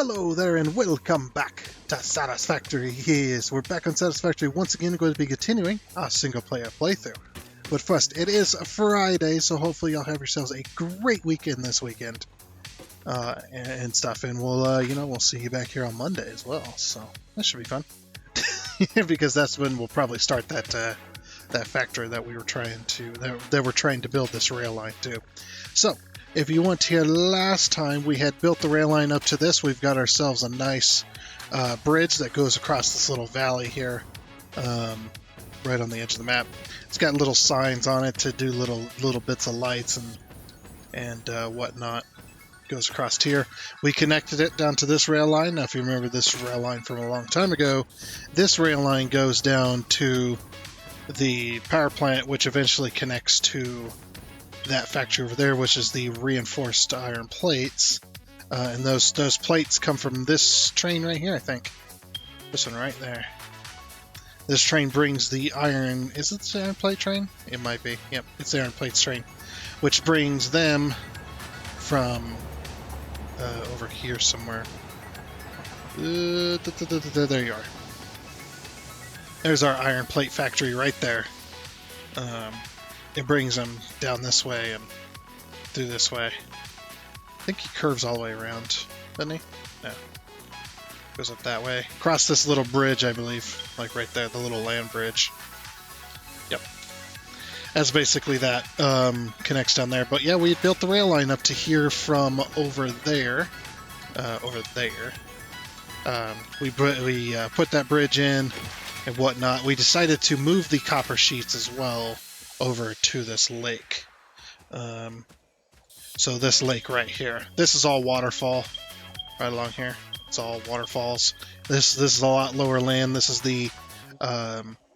Hello there and welcome back to Satisfactory. Yes, we're back on Satisfactory once again. We're going to be continuing our single player playthrough. But first, it is Friday, so hopefully y'all have yourselves a great weekend this weekend. And stuff, and we'll see you back here on Monday as well, so that should be fun. Because that's when we'll probably start that factory that we were trying to build this rail line to. So if you weren't here last time, we had built the rail line up to this. We've got ourselves a nice bridge that goes across this little valley here, right on the edge of the map. It's got little signs on it to do little bits of lights and whatnot. Goes across here. We connected it down to this rail line. Now, if you remember this rail line from a long time ago, this rail line goes down to the power plant, which eventually connects to that factory over there, which is the reinforced iron plates. And those plates come from this train right here, I think. This one right there. This train brings the iron... Is it the iron plate train? It might be. Yep, it's the iron plates train. Which brings them from over here somewhere. There you are. There's our iron plate factory right there. It brings them down this way and through this way. I think he curves all the way around, doesn't he? No. Goes up that way. Across this little bridge, I believe. Like right there, the little land bridge. Yep. That's basically that. Connects down there. But yeah, we built the rail line up to here from over there. We put that bridge in and whatnot. We decided to move the copper sheets as well over to this lake. So this lake right here. This is all waterfall right along here. It's all waterfalls. This is a lot lower land. This is the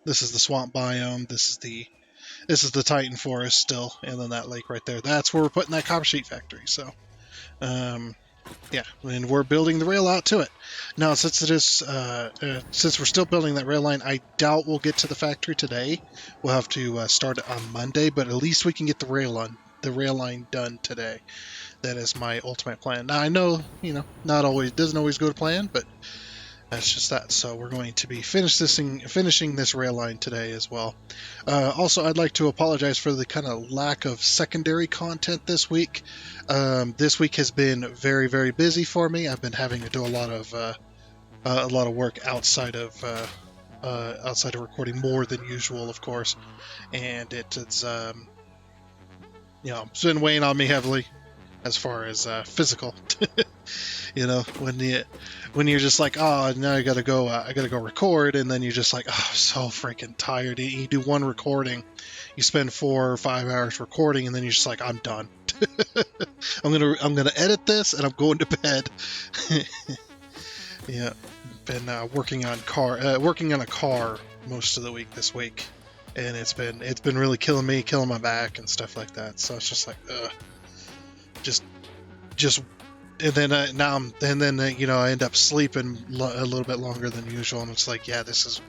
swamp biome. This is the Titan Forest still, and then that lake right there. That's where we're putting that copper sheet factory. So, yeah, and we're building the rail out to it. Now, since we're still building that rail line, I doubt we'll get to the factory today. We'll have to start it on Monday, but at least we can get the rail line done today. That is my ultimate plan. Now, I know, doesn't always go to plan, but that's just that. So we're going to be finishing this rail line today as well. Also, I'd like to apologize for the kind of lack of secondary content this week. This week has been very, very busy for me. I've been having to do a lot of work outside of recording, more than usual, of course, and it's been weighing on me heavily as far as physical. When you're just like, oh, now I gotta go record, and then you're just like, oh, I'm so freaking tired. You do one recording, you spend 4 or 5 hours recording, and then you're just like, I'm done. I'm gonna edit this, and I'm going to bed. Yeah, been working on a car most of the week this week, and it's been really killing my back and stuff like that. So it's just like, just. And then I end up sleeping a little bit longer than usual, and it's like, yeah, this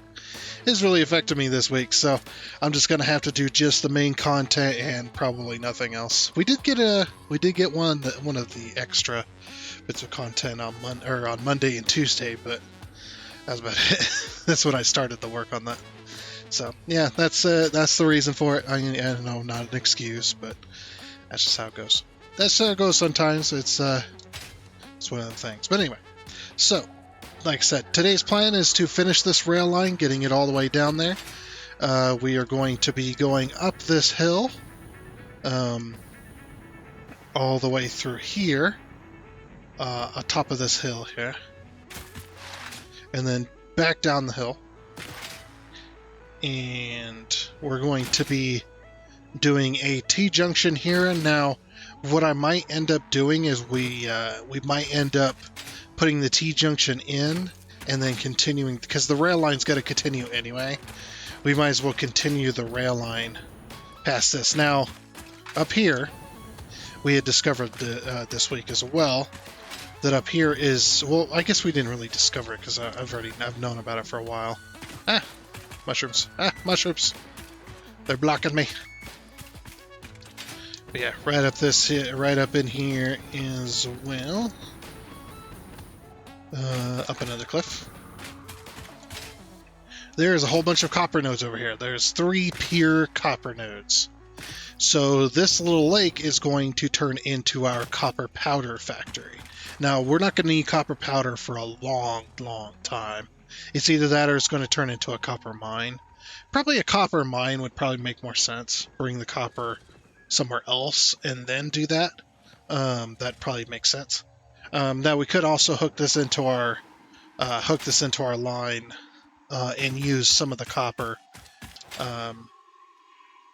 is really affected me this week. So I'm just gonna have to do just the main content and probably nothing else. We did get one of the extra bits of content on Monday and Tuesday, but that's about it. That's when I started the work on that. So yeah, that's the reason for it. I know, not an excuse, but that's just how it goes. That's how it goes sometimes. It's one of the things. But anyway, so, like I said, today's plan is to finish this rail line, getting it all the way down there. We are going to be going up this hill, all the way through here, on top of this hill here, and then back down the hill. And we're going to be doing a T-junction here. And now, what I might end up doing is we might end up putting the T-junction in and then continuing, because the rail line's got to continue anyway. We might as well continue the rail line past this. Now, up here, we had discovered this week as well that up here is, well, I guess we didn't really discover it because I've known about it for a while. Mushrooms. Mushrooms. They're blocking me. But yeah, right up in here as well. up another cliff. There's a whole bunch of copper nodes over here. There's 3 pure copper nodes. So this little lake is going to turn into our copper powder factory. Now, we're not going to need copper powder for a long, long time. It's either that or it's going to turn into a copper mine. Probably a copper mine would probably make more sense. Bring the copper somewhere else and then do that. That probably makes sense. Now, we could also hook this into our line and use some of the copper.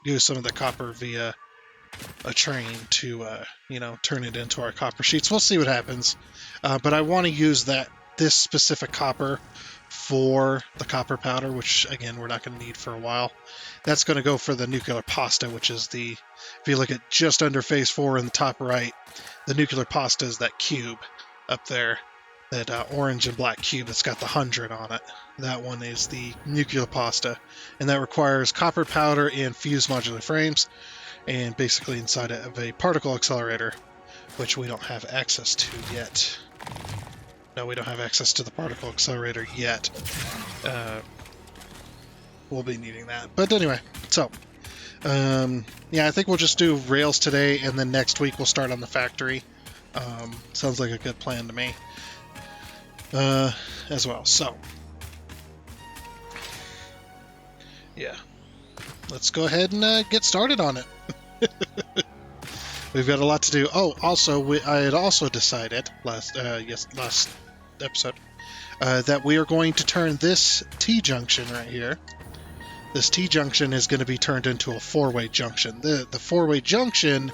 Use some of the copper via a train to, turn it into our copper sheets. We'll see what happens. But I want to use this specific copper for the copper powder, which, again, we're not going to need for a while. That's going to go for the nuclear pasta, which is if you look at just under phase 4 in the top right, the nuclear pasta is that cube up there, that orange and black cube that's got the 100 on it. That one is the nuclear pasta, and that requires copper powder and fused modular frames, and basically inside of a particle accelerator, which we don't have access to yet. No, we don't have access to the particle accelerator yet. We'll be needing that. But anyway, so, I think we'll just do rails today, and then next week we'll start on the factory. Sounds like a good plan to me. As well, so. Yeah. Let's go ahead and get started on it. We've got a lot to do. Oh, also, I had also decided last episode that we are going to turn this T-junction right here. This T-junction is going to be turned into a 4-way junction. The 4-way junction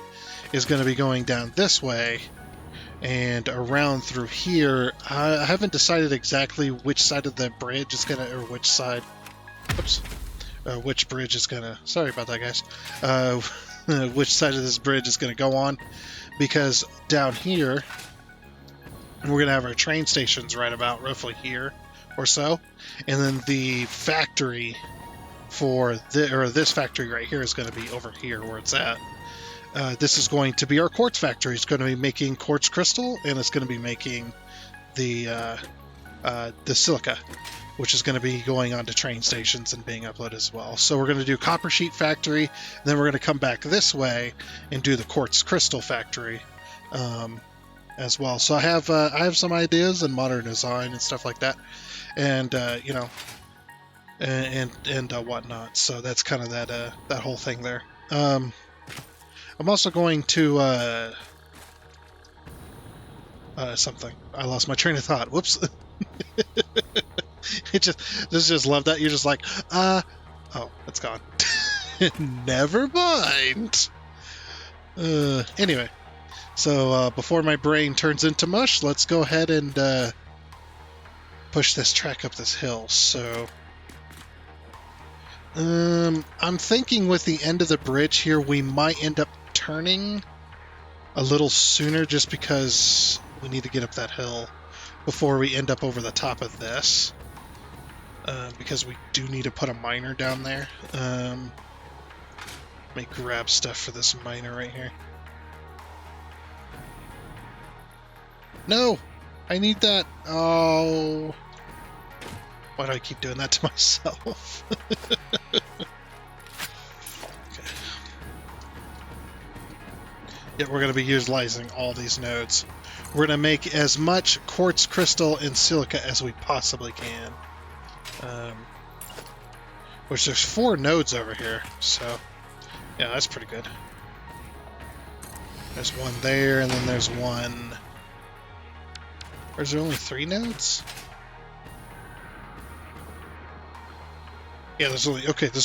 is going to be going down this way and around through here. I haven't decided exactly which side of the bridge is going to, or which side. Oops. Which bridge is going to... Sorry about that, guys. Which side of this bridge is going to go on. Because down here, we're going to have our train stations right about roughly here or so. And then the factory for this factory right here is going to be over here where it's at. This is going to be our quartz factory. It's going to be making quartz crystal, and it's going to be making the silica, which is going to be going on to train stations and being uploaded as well. So we're going to do copper sheet factory, and then we're going to come back this way and do the quartz crystal factory as well. So I have some ideas and modern design and stuff like that, and and whatnot. So that's kind of that whole thing there. I'm also going to something. I lost my train of thought. Whoops. Just love that. You're just like, oh, it's gone. Never mind. Anyway, so before my brain turns into mush, let's go ahead and push this track up this hill. So, I'm thinking with the end of the bridge here, we might end up turning a little sooner just because we need to get up that hill before we end up over the top of this. Because we do need to put a miner down there. Let me grab stuff for this miner right here. No! I need that! Oh... Why do I keep doing that to myself? Okay. Yeah, we're going to be utilizing all these nodes. We're going to make as much quartz crystal and silica as we possibly can. Which there's 4 nodes over here, so yeah, that's pretty good. There's one there, and then there's one... Or is there only 3 nodes? Yeah, there's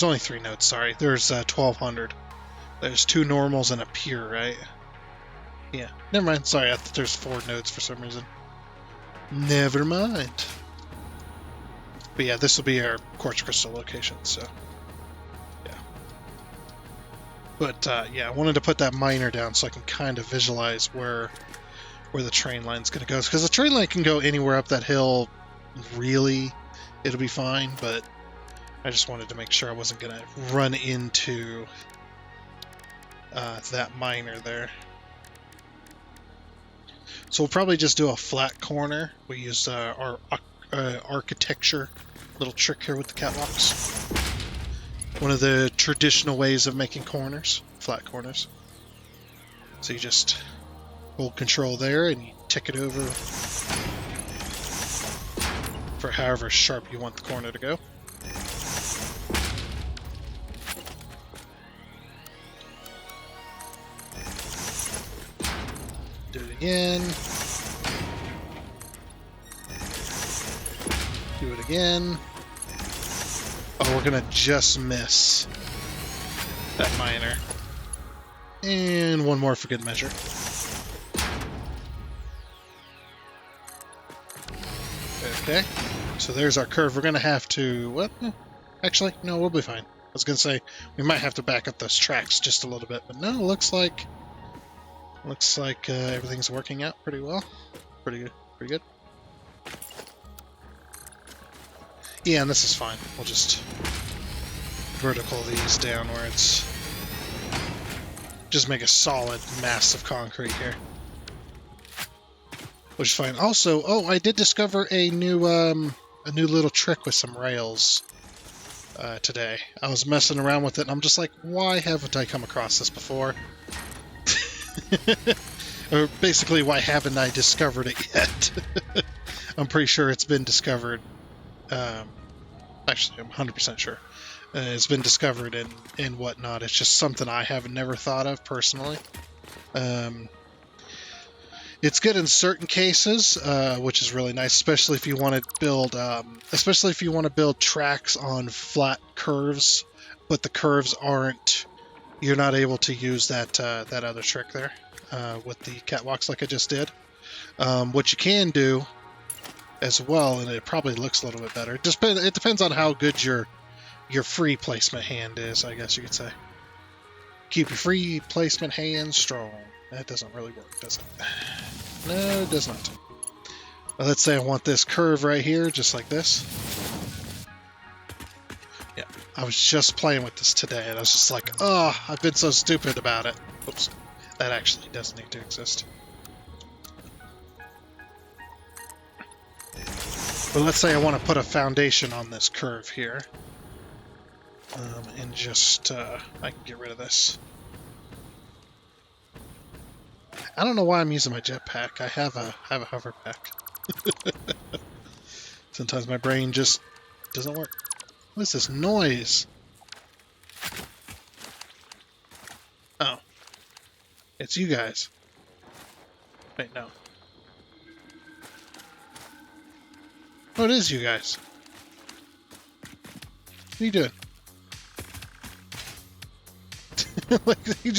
only 3 nodes, sorry. There's 1,200. There's 2 normals and a pure, right? Yeah, never mind, sorry, I thought there's 4 nodes for some reason. Never mind. But yeah, this will be our quartz crystal location, so yeah. But yeah, I wanted to put that miner down so I can kind of visualize where the train line's going to go. Because the train line can go anywhere up that hill, really, it'll be fine, but I just wanted to make sure I wasn't going to run into that miner there. So we'll probably just do a flat corner. We use our architecture little trick here with the catwalks. One of the traditional ways of making corners, flat corners. So you just hold control there and you tick it over for however sharp you want the corner to go. Do it again. Do it again. Oh, we're gonna just miss that minor. And one more for good measure. Okay, so there's our curve. We're gonna have to, what? Actually, no, we'll be fine. I was gonna say, we might have to back up those tracks just a little bit, but no, looks like everything's working out pretty well. Pretty good, pretty good. Yeah, and this is fine. We'll just vertical these downwards. Just make a solid mass of concrete here. Which is fine. Also, oh, I did discover a new little trick with some rails today. I was messing around with it, and I'm just like, why haven't I come across this before? Or basically, why haven't I discovered it yet? I'm pretty sure it's been discovered. Actually, I'm 100% sure. It's been discovered and whatnot. It's just something I have never thought of personally. It's good in certain cases, which is really nice, especially if you want to build tracks on flat curves, but the curves aren't. You're not able to use that other trick there with the catwalks like I just did. What you can do as well, and it probably looks a little bit better. It depends on how good your free placement hand is, I guess you could say. Keep your free placement hand strong. That doesn't really work, does it? No, it does not. Well, let's say I want this curve right here, just like this. Yeah, I was just playing with this today, and I was just like, oh, I've been so stupid about it. Oops, that actually does need to exist. But let's say I want to put a foundation on this curve here. And just, I can get rid of this. I don't know why I'm using my jetpack. I have a hover pack. Sometimes my brain just doesn't work. What is this noise? Oh. It's you guys. Wait, no. Oh, it is you guys. What are you doing? Like they're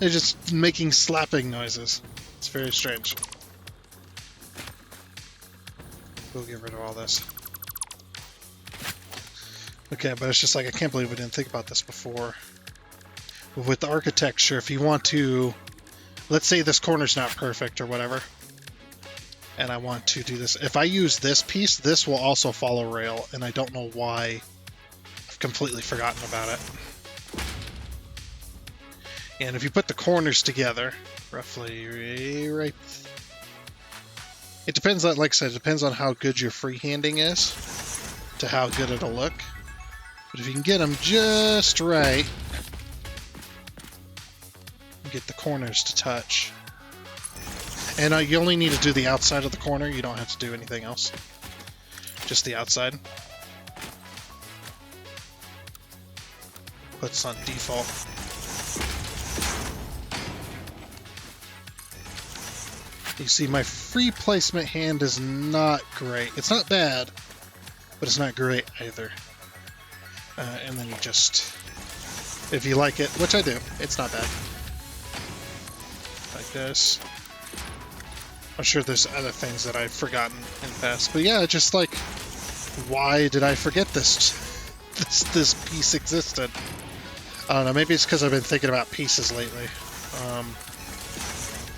just making slapping noises. It's very strange. We'll get rid of all this. Okay, but it's just like I can't believe we didn't think about this before. With the architecture, if you want to, let's say this corner's not perfect or whatever, and I want to do this. If I use this piece, this will also follow rail, and I don't know why. I've completely forgotten about it. And if you put the corners together, roughly right... It depends on, like I said, it depends on how good your freehanding is, to how good it'll look. But if you can get them just right, get the corners to touch. And you only need to do the outside of the corner, you don't have to do anything else. Just the outside. Put this on default. You see, my free placement hand is not great. It's not bad, but it's not great either. And then you just, if you like it, which I do, it's not bad. Like this. I'm sure there's other things that I've forgotten in the past, but yeah, just like, why did I forget this piece existed? I don't know, maybe it's because I've been thinking about pieces lately.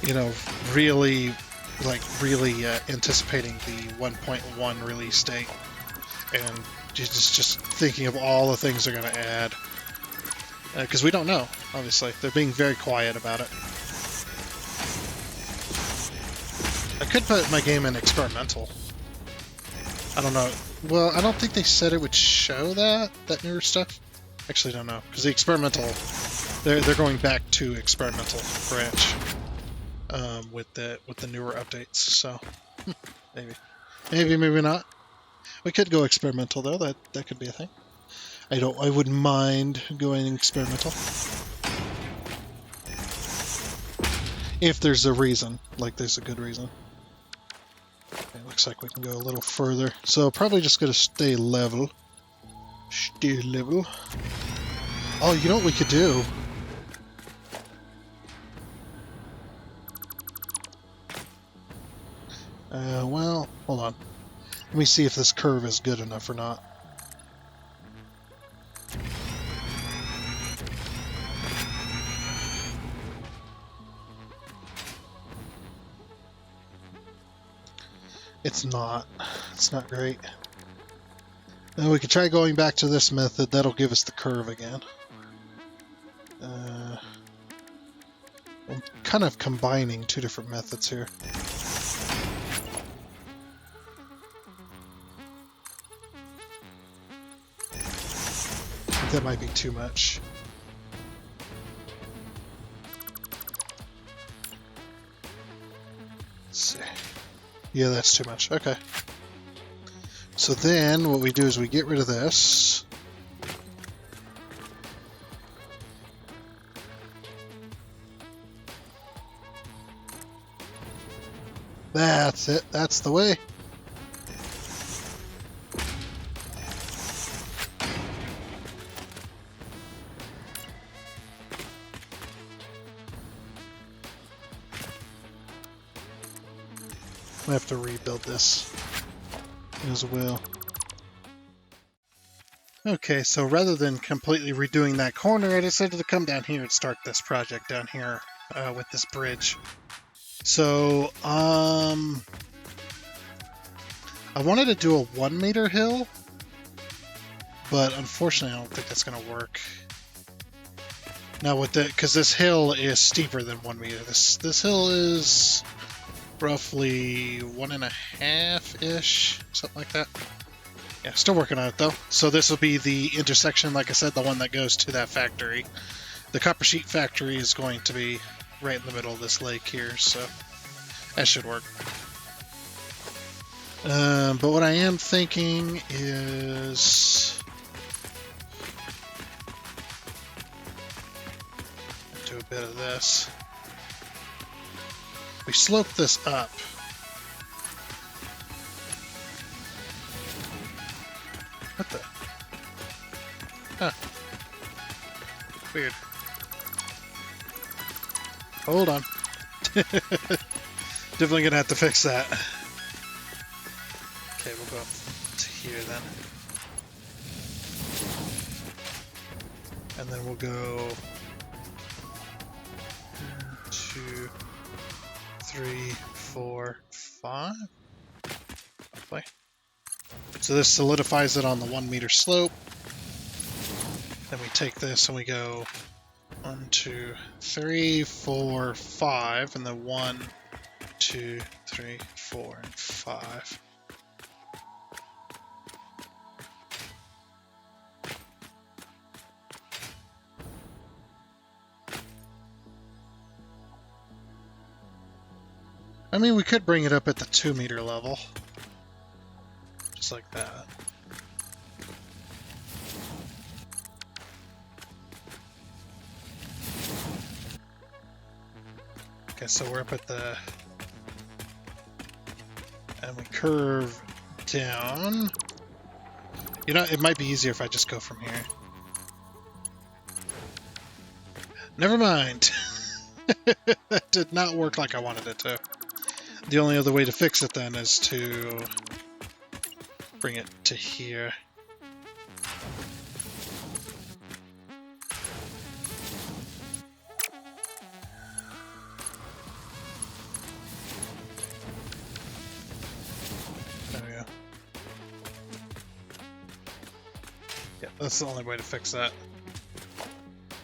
You know, really anticipating the 1.1 release date, and just thinking of all the things they're going to add, because we don't know. Obviously, they're being very quiet about it. I could put my game in experimental. I don't know. Well, I don't think they said it would show that newer stuff. Actually, don't know, because the experimental, they're going back to experimental branch with the newer updates. So maybe not. We could go experimental though. That could be a thing. I wouldn't mind going experimental if there's a reason, like there's a good reason. It looks like we can go a little further. So probably just gonna stay level. Stay level. Oh, you know what we could do? Well, hold on. Let me see if this curve is good enough or not. It's not. It's not great. And we could try going back to this method. That'll give us the curve again. I'm kind of combining two different methods here. I think that might be too much. Let's see. Yeah, that's too much. Okay. So then what we do is we get rid of this. That's it. That's the way. I have to rebuild this as well. Okay, so rather than completely redoing that corner, I decided to come down here and start this project down here with this bridge. So, I wanted to do a 1 meter hill, but unfortunately I don't think that's going to work. Now with the, because this hill is steeper than 1 meter. This hill is roughly 1.5-ish, something like that. Yeah, still working on it though. So this will be the intersection, like I said, the one that goes to that factory. The copper sheet factory is going to be right in the middle of this lake here, so that should work. But what I am thinking is do a bit of this. We slope this up. What the? Huh. Weird. Hold on. Definitely gonna have to fix that. Okay, we'll go up to here then. And then we'll go 1, 2, 3, 4, 5. Hopefully. So this solidifies it on the 1 meter slope. Then we take this and we go 1, 2, 3, 4, 5, and then 1, 2, 3, 4, and 5. I mean, we could bring it up at the 2 meter level. Just like that. Okay, so we're up at the... and we curve down. You know, it might be easier if I just go from here. Never mind. That did not work like I wanted it to. The only other way to fix it then is to bring it to here. There we go. Yeah, that's the only way to fix that.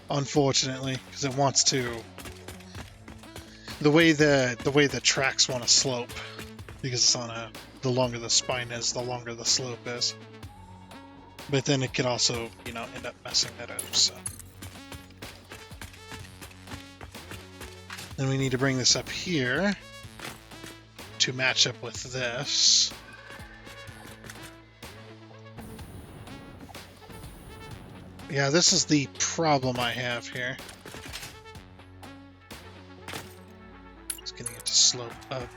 Unfortunately, because it wants to the way the tracks want to slope, because it's on a, the longer the spine is, the longer the slope is. But then it could also, you know, end up messing that up. So then we need to bring this up here to match up with this. Yeah, this is the problem I have here. It's getting it to slope up.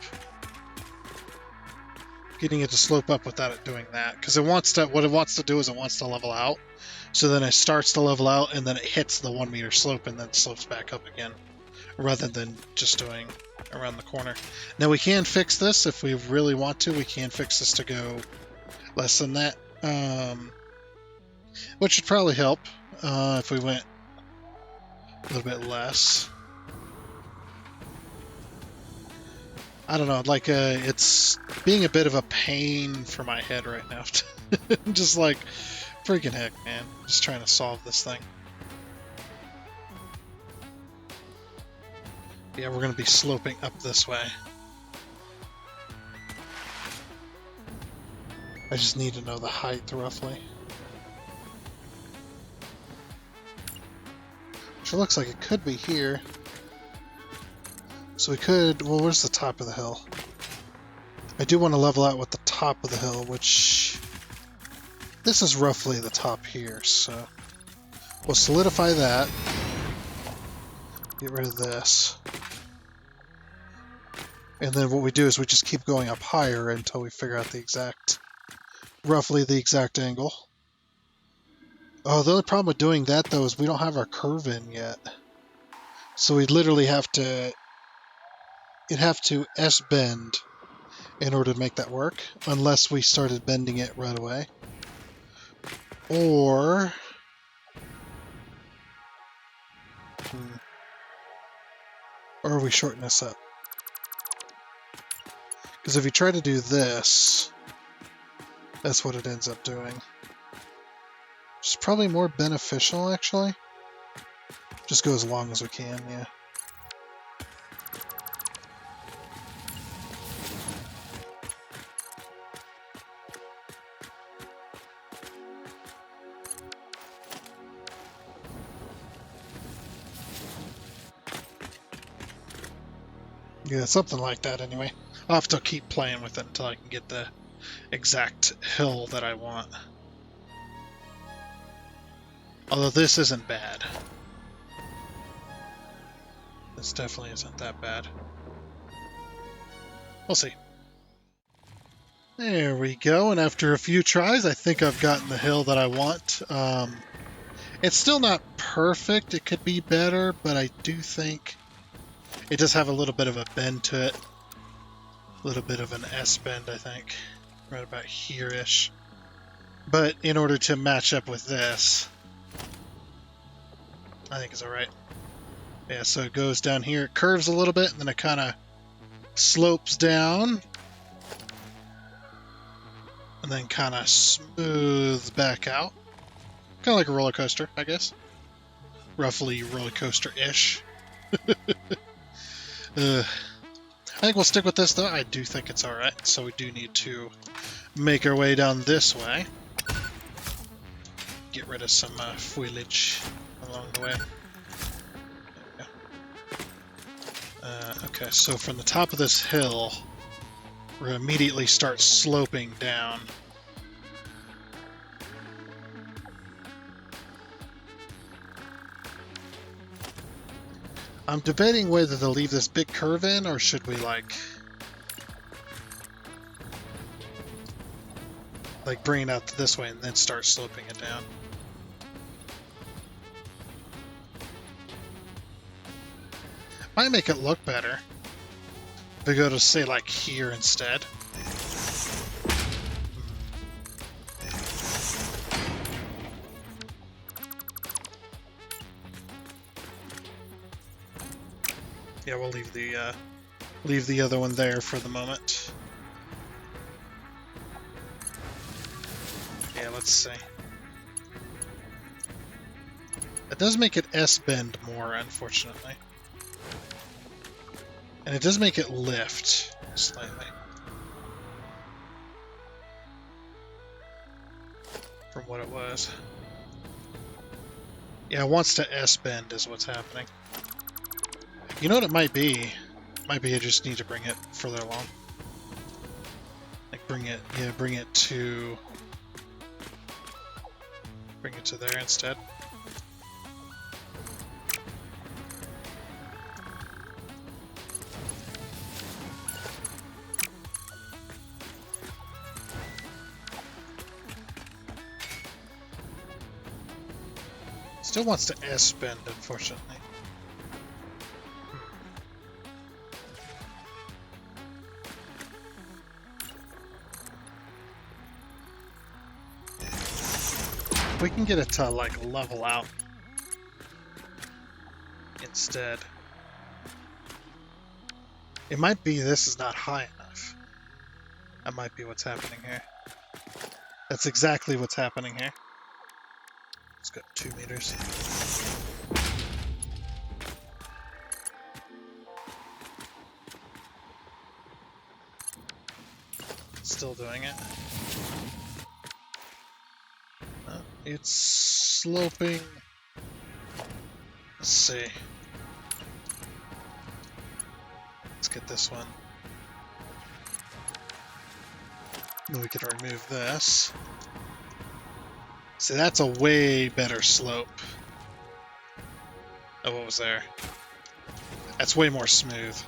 Getting it to slope up without it doing that. Because it wants to, what it wants to do is it wants to level out. So then it starts to level out and then it hits the 1 meter slope and then slopes back up again. Rather than just doing around the corner. Now we can fix this if we really want to. We can fix this to go less than that. Which would probably help if we went a little bit less. I don't know, like it's being a bit of a pain for my head right now. Just like, freaking heck, man. Just trying to solve this thing. Yeah, we're going to be sloping up this way. I just need to know the height roughly. Which looks like it could be here. So we could, well, where's the top of the hill? I do want to level out with the top of the hill, which this is roughly the top here, so we'll solidify that. Get rid of this. And then what we do is we just keep going up higher until we figure out the exact, roughly the exact angle. Oh, the only problem with doing that though is we don't have our curve in yet. So we'd literally have to, it'd have to S-bend in order to make that work, unless we started bending it right away. Or we shorten this up. Because if you try to do this, that's what it ends up doing. Which is probably more beneficial, actually. Just go as long as we can, yeah. Yeah, something like that anyway. I'll have to keep playing with it until I can get the exact hill that I want. Although this isn't bad. This definitely isn't that bad. We'll see. There we go, and after a few tries, I think I've gotten the hill that I want. It's still not perfect, it could be better, but I do think it does have a little bit of a bend to it. A little bit of an S-bend, I think. Right about here-ish. But in order to match up with this, I think it's alright. Yeah, so it goes down here, it curves a little bit, and then it kind of slopes down. And then kind of smooths back out. Kind of like a roller coaster, I guess. Roughly roller coaster-ish. I think we'll stick with this, though. I do think it's alright, so we do need to make our way down this way. Get rid of some foliage along the way. There we go. Okay, so from the top of this hill, we're going to immediately start sloping down. I'm debating whether to leave this big curve in, or should we like bring it out this way and then start sloping it down. Might make it look better if we go to, say, like here instead. Yeah, we'll leave the other one there for the moment. Yeah, let's see. It does make it S-bend more, unfortunately. And it does make it lift slightly. From what it was. Yeah, it wants to S-bend is what's happening. You know what it might be? It might be I just need to bring it further along. Like bring it to there instead. Still wants to S-bend, unfortunately. We can get it to like level out instead. It might be this is not high enough. That might be what's happening here. That's exactly what's happening here. It's got 2 meters. Still doing it. It's sloping. Let's see. Let's get this one. Then we can remove this. See, that's a way better slope. Oh, what was there? That's way more smooth.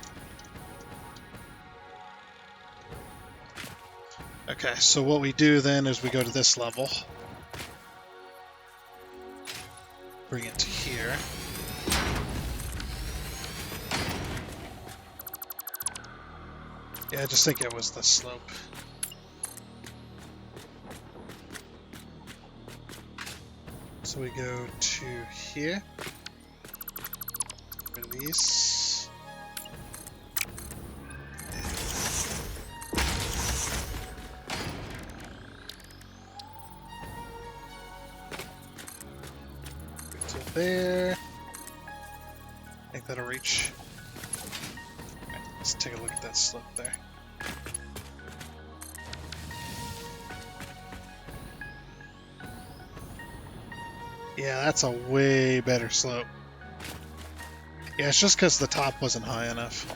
Okay, so what we do then is we go to this level. Bring it to here. Yeah, I just think it was the slope. So we go to here. Release. There. I think that'll reach. Okay, let's take a look at that slope there. Yeah, that's a way better slope. Yeah, it's just because the top wasn't high enough.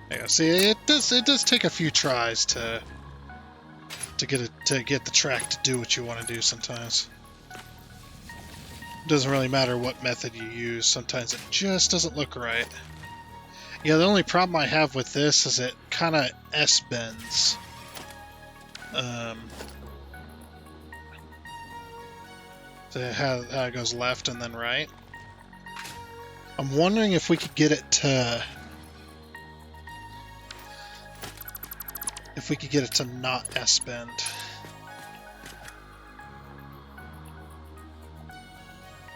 Yeah, see, it does take a few tries to get the track to do what you want to do sometimes. Doesn't really matter what method you use, sometimes it just doesn't look right. Yeah, the only problem I have with this is it kind of S-bends. So how it goes left and then right. I'm wondering if we could get it to... if we could get it to not S-bend.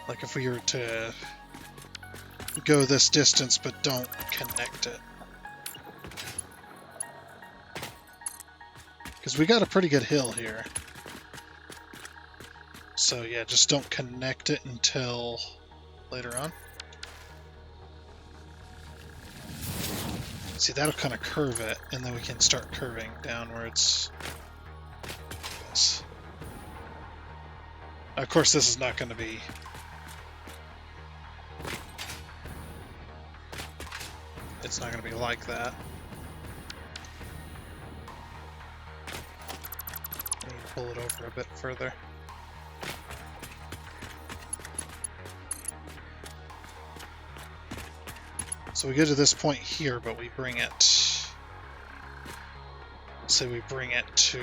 Like if we were to go this distance but don't connect it. Because we got a pretty good hill here. So yeah, just don't connect it until later on. See, that'll kind of curve it, and then we can start curving downwards. Yes. Of course, this is not going to be... it's not going to be like that. I need to pull it over a bit further. So we go to this point here, but we bring it... let's say we bring it to...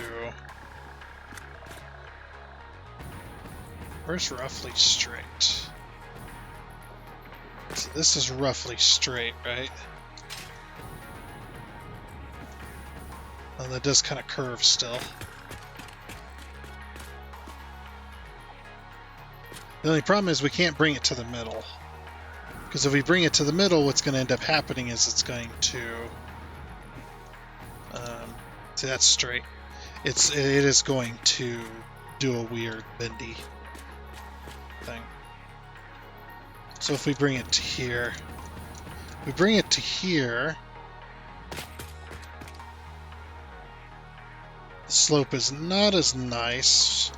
where's roughly straight? So this is roughly straight, right? Oh, that does kind of curve still. The only problem is we can't bring it to the middle. Because if we bring it to the middle, what's going to end up happening is it's going to... see, that's straight. It is going to do a weird bendy thing. So if we bring it to here, We bring it to here. The slope is not as nice.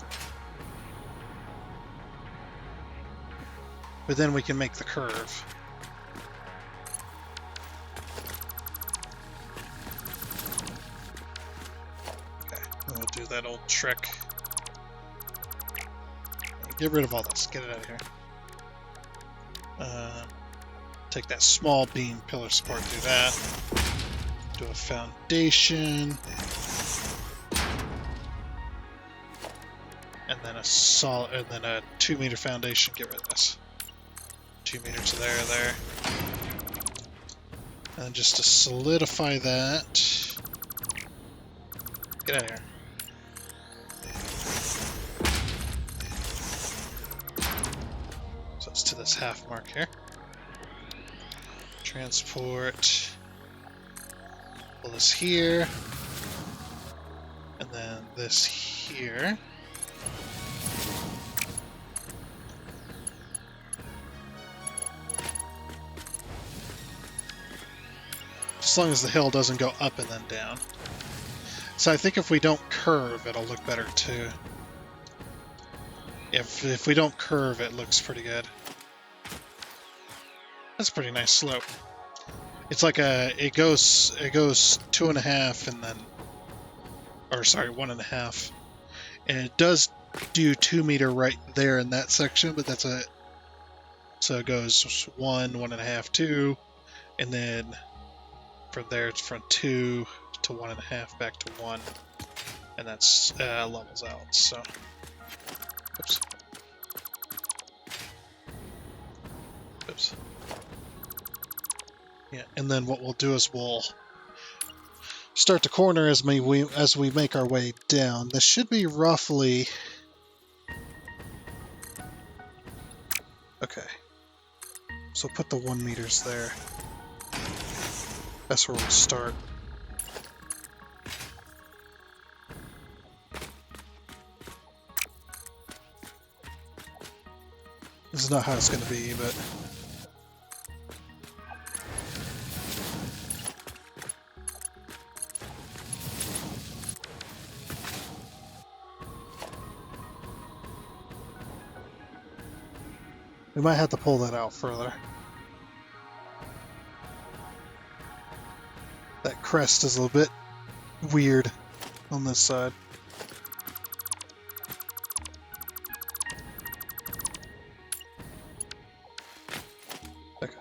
But then we can make the curve. Okay, and we'll do that old trick. Get rid of all this. Get it out of here. Take that small beam pillar support, do that. Do a foundation. And then a solid, and then a 2 meter foundation. Get rid of this. 2 meters there. And just to solidify that. Get out of here. So it's to this half mark here. Transport. Pull this here. And then this here. As long as the hill doesn't go up and then down. So I think if we don't curve, it'll look better too. If we don't curve, it looks pretty good. That's a pretty nice slope. It's like it goes 2.5 and then, or sorry, 1.5, and it does do 2 meter right there in that section, but that's it. So it goes 1, 1.5, 2, and then from there it's from 2 to 1.5 back to 1, and that's levels out. So, oops. Yeah, and then what we'll do is we'll start to corner as we make our way down. This should be roughly okay. So put the 1 meters there. That's where we'll start. This is not how it's going to be, but we might have to pull that out further. That crest is a little bit weird on this side. Okay.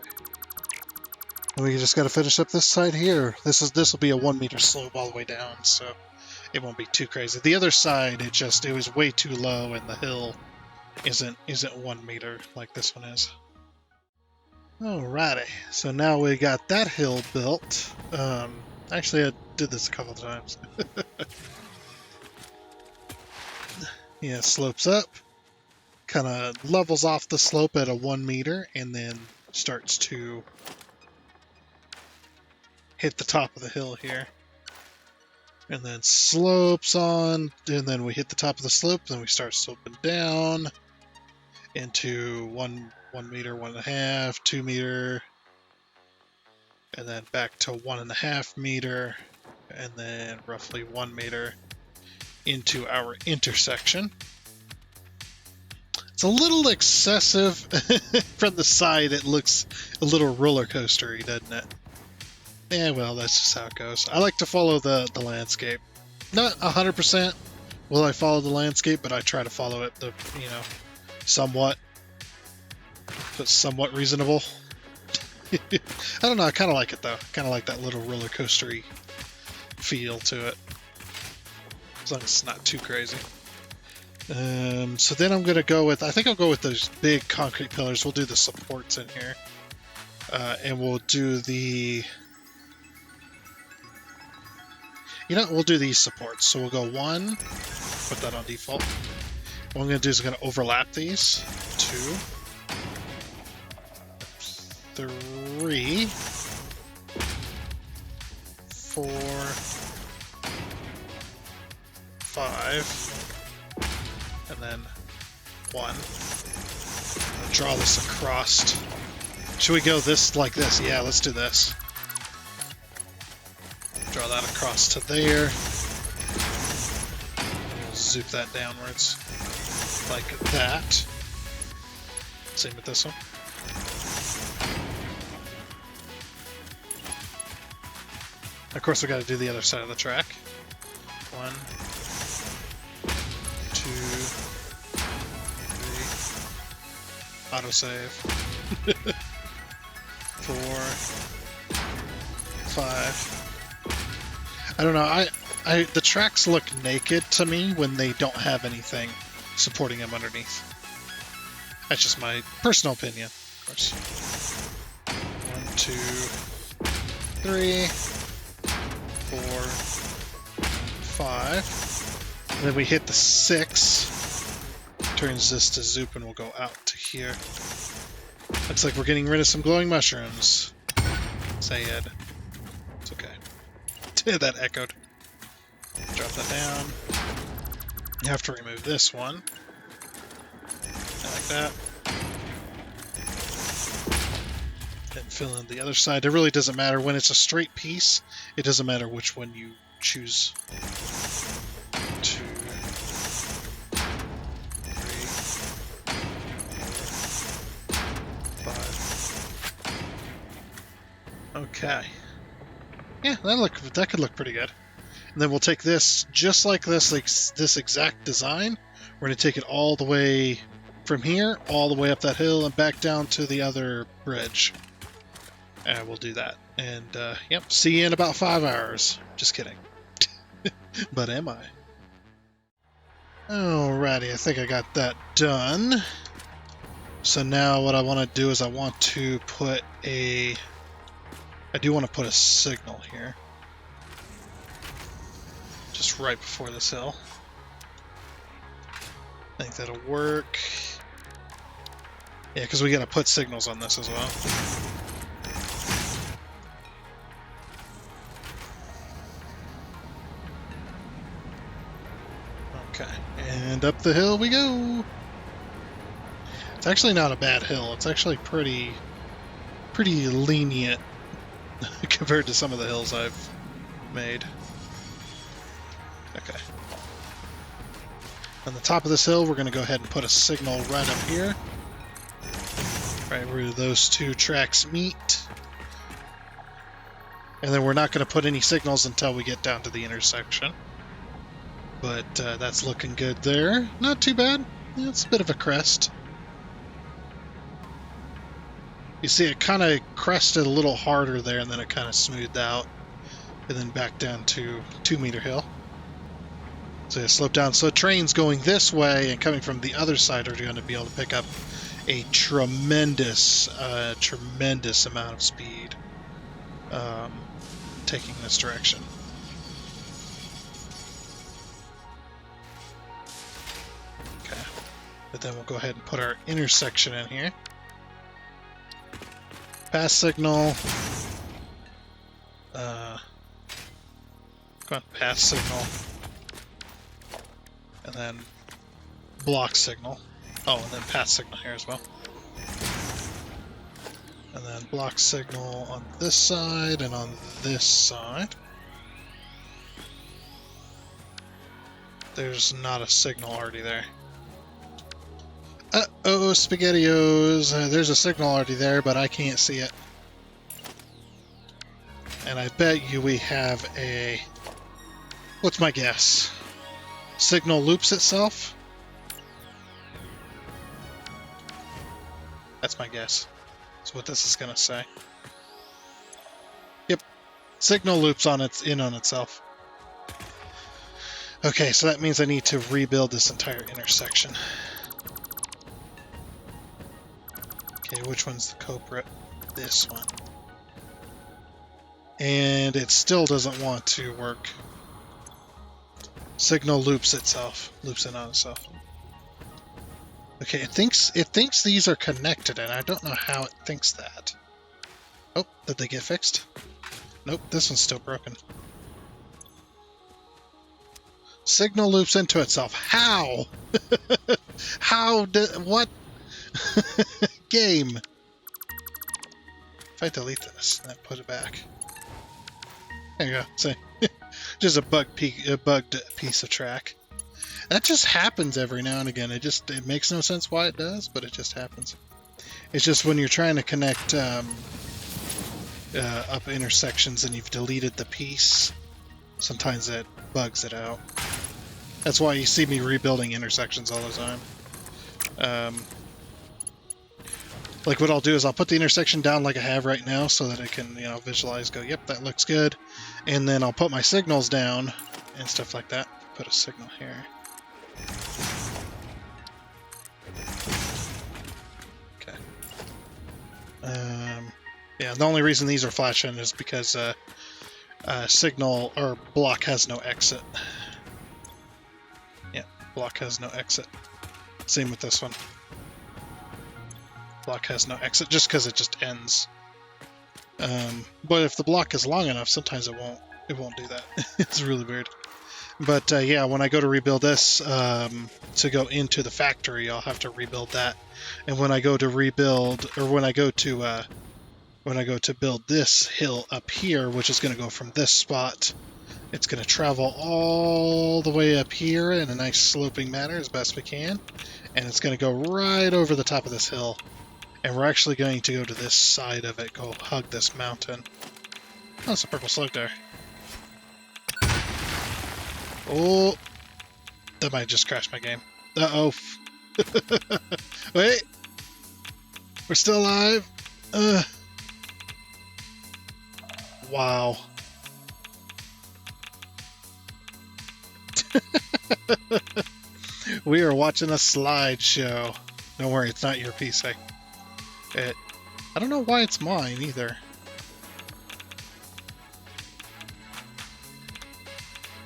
And we just got to finish up this side here. This will be a 1 meter slope all the way down, so it won't be too crazy. The other side, it was way too low, and the hill isn't 1 meter like this one is. Alrighty, so now we got that hill built. Actually, I did this a couple of times. Yeah, slopes up, kind of levels off the slope at a 1 meter, and then starts to hit the top of the hill here. And then slopes on, and then we hit the top of the slope, then we start sloping down into 1 meter, 1.5, 2 meter, and then back to 1.5 meter, and then roughly 1 meter into our intersection. It's a little excessive. From the side, it looks a little roller coastery, doesn't it? Yeah, well, that's just how it goes. I like to follow the landscape. Not 100% will I follow the landscape, but I try to follow it, somewhat. But somewhat reasonable. I don't know, I kind of like it though. Kind of like that little roller coastery feel to it. As long as it's not too crazy. So then I'm going to go with, I think I'll go with those big concrete pillars. We'll do the supports in here. And we'll do the, we'll do these supports. So we'll go 1, put that on default. What I'm going to do is I'm going to overlap these. 2, 3, 4, 5, and then 1. I'll draw this across Should we go this like this? Yeah, let's do this. Draw that across to there. Zoop that downwards. Like that. Same with this one. Of course, we got to do the other side of the track. 1, 2, 3. Autosave. 4, 5. I don't know. The tracks look naked to me when they don't have anything supporting them underneath. That's just my personal opinion, of course. 1, 2, 3, 4, 5. And then we hit the 6. Turns this to zoop and we'll go out to here. Looks like we're getting rid of some glowing mushrooms. Sad. It's okay. That echoed. Drop that down. You have to remove this one. Like that. And fill in the other side. It really doesn't matter. When it's a straight piece, it doesn't matter which one you choose. 2, 3, 4, 5. Okay. Yeah, that could look pretty good. And then we'll take this just like this, this exact design. We're going to take it all the way from here, all the way up that hill, and back down to the other bridge. And we'll do that. And, yep, see you in about 5 hours. Just kidding. But am I? Alrighty, I think I got that done. So now what I want to do is I want to put I do want to put a signal here. Just right before this hill. I think that'll work. Yeah, because we got to put signals on this as well. Okay, and up the hill we go. It's actually not a bad hill. It's actually pretty lenient compared to some of the hills I've made. Okay. On the top of this hill, we're going to go ahead and put a signal right up here. Right where those two tracks meet. And then we're not going to put any signals until we get down to the intersection. But that's looking good there. Not too bad. Yeah, it's a bit of a crest. You see it kind of crested a little harder there, and then it kind of smoothed out. And then back down to 2 meter hill. So you slope down. So trains going this way and coming from the other side are going to be able to pick up a tremendous amount of speed taking this direction. Okay. But then we'll go ahead and put our intersection in here. Pass signal. Pass signal. And then block signal. Oh, and then pass signal here as well. And then block signal on this side and on this side. There's not a signal already there. Uh-oh, SpaghettiOs. There's a signal already there, but I can't see it. And I bet you we have a... What's my guess? Signal loops itself? That's my guess. That's what this is going to say. Yep. Signal loops on itself. Okay, so that means I need to rebuild this entire intersection. Okay, which one's the culprit? This one. And it still doesn't want to work. Signal loops itself. Loops in on itself. Okay, it thinks these are connected, and I don't know how it thinks that. Oh, did they get fixed? Nope, this one's still broken. Signal loops into itself. How? What? Game. If I delete this and then put it back. There you go. See? Just a bugged piece of track. That just happens every now and again. It makes no sense why it does, but it just happens. It's just when you're trying to connect up intersections and you've deleted the piece, sometimes it bugs it out. That's why you see me rebuilding intersections all the time. Like what I'll do is I'll put the intersection down like I have right now so that I can, visualize, go, yep, that looks good. And then I'll put my signals down and stuff like that. Put a signal here. Okay. Yeah, the only reason these are flashing is because signal or block has no exit. Yeah, block has no exit. Same with this one. Block has no exit just because it just ends. But if the block is long enough, sometimes it won't do that. It's really weird. But yeah, when I go to rebuild this to go into the factory, I'll have to rebuild that. And when I go to rebuild, or when I go to build this hill up here, which is going to go from this spot, it's going to travel all the way up here in a nice sloping manner as best we can, and it's going to go right over the top of this hill. And we're actually going to go to this side of it, go hug this mountain. Oh, that's a purple slug there. Oh, that might just crash my game. Uh-oh. Wait. We're still alive. Wow. We are watching a slideshow. Don't worry, it's not your PC. I don't know why it's mine either.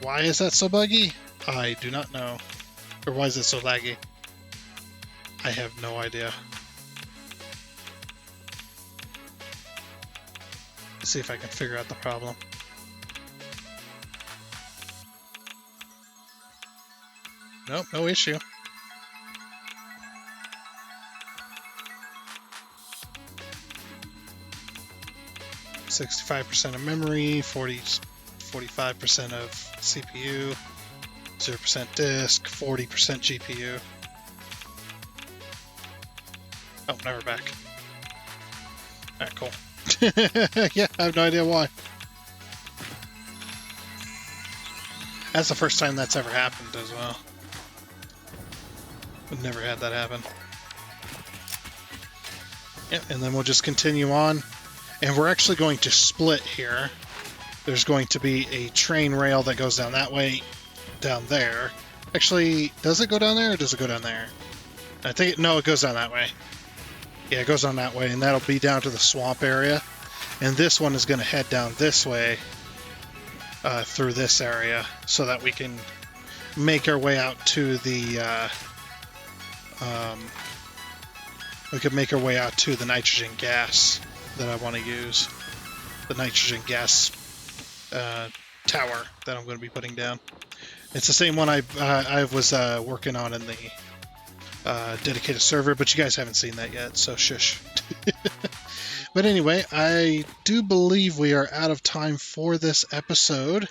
Why is that so buggy? I do not know. Or why is it so laggy? I have no idea. Let's see if I can figure out the problem. Nope, no issue. %of memory, 45% of CPU, 0% disk, 40% GPU. Oh, now we're back. Alright, cool. Yeah, I have no idea why. That's the first time that's ever happened as well. We've never had that happen. Yep, and then we'll just continue on. And we're actually going to split here. There's going to be a train rail that goes down that way, down there. Actually, does it go down there or does it go down there? I think, no, it goes down that way. Yeah, it goes on that way, and that'll be down to the swamp area. And this one is going to head down this way through this area so that we can make our way out to the nitrogen gas that I want to use. The nitrogen gas tower that I'm going to be putting down. It's the same one I was working on in the dedicated server, but you guys haven't seen that yet, so shush. But anyway, I do believe we are out of time for this episode,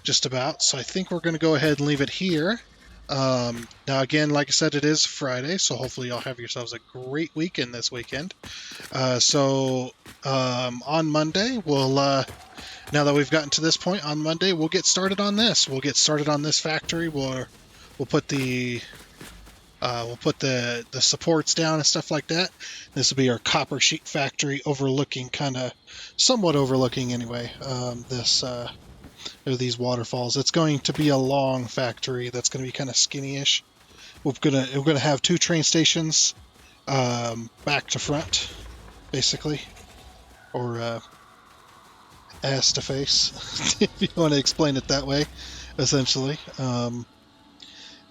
just about, so I think we're going to go ahead and leave it here. Now again, like I said, it is Friday, so hopefully y'all have yourselves a great weekend this weekend. On Monday, we'll, now that we've gotten to this point, on Monday, we'll get started on this. We'll get started on this factory. We'll put the supports down and stuff like that. This will be our copper sheet factory overlooking, somewhat overlooking anyway, these waterfalls. It's going to be a long factory that's going to be kind of skinny-ish. We're gonna have 2 train stations, back to front, basically, or ass to face, if you want to explain it that way, essentially. And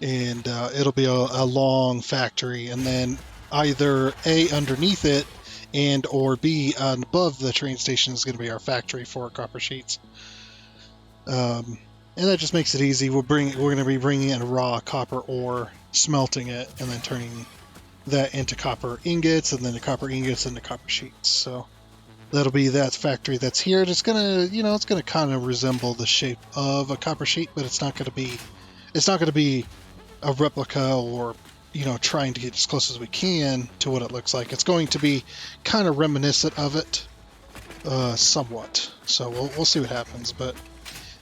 it'll be a long factory, and then either A, underneath it, and or B, above the train station is going to be our factory for copper sheets. And that just makes it easy. We're going to be bringing in raw copper ore, smelting it, and then turning that into copper ingots, and then the copper ingots into copper sheets. So That'll be that factory that's here. It's gonna, it's gonna kind of resemble the shape of a copper sheet, but it's not gonna be a replica or, trying to get as close as we can to what it looks like. It's going to be kind of reminiscent of it, somewhat. So we'll see what happens, but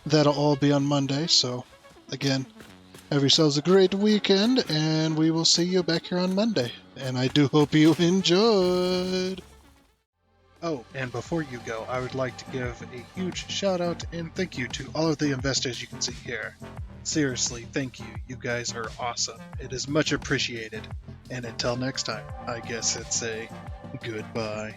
that'll all be on Monday. So again, have yourselves a great weekend, and we will see you back here on Monday. And I do hope you enjoyed. Oh, and before you go, I would like to give a huge shout out and thank you to all of the investors you can see here. Seriously, thank you. You guys are awesome. It is much appreciated. And until next time, I guess it's a goodbye.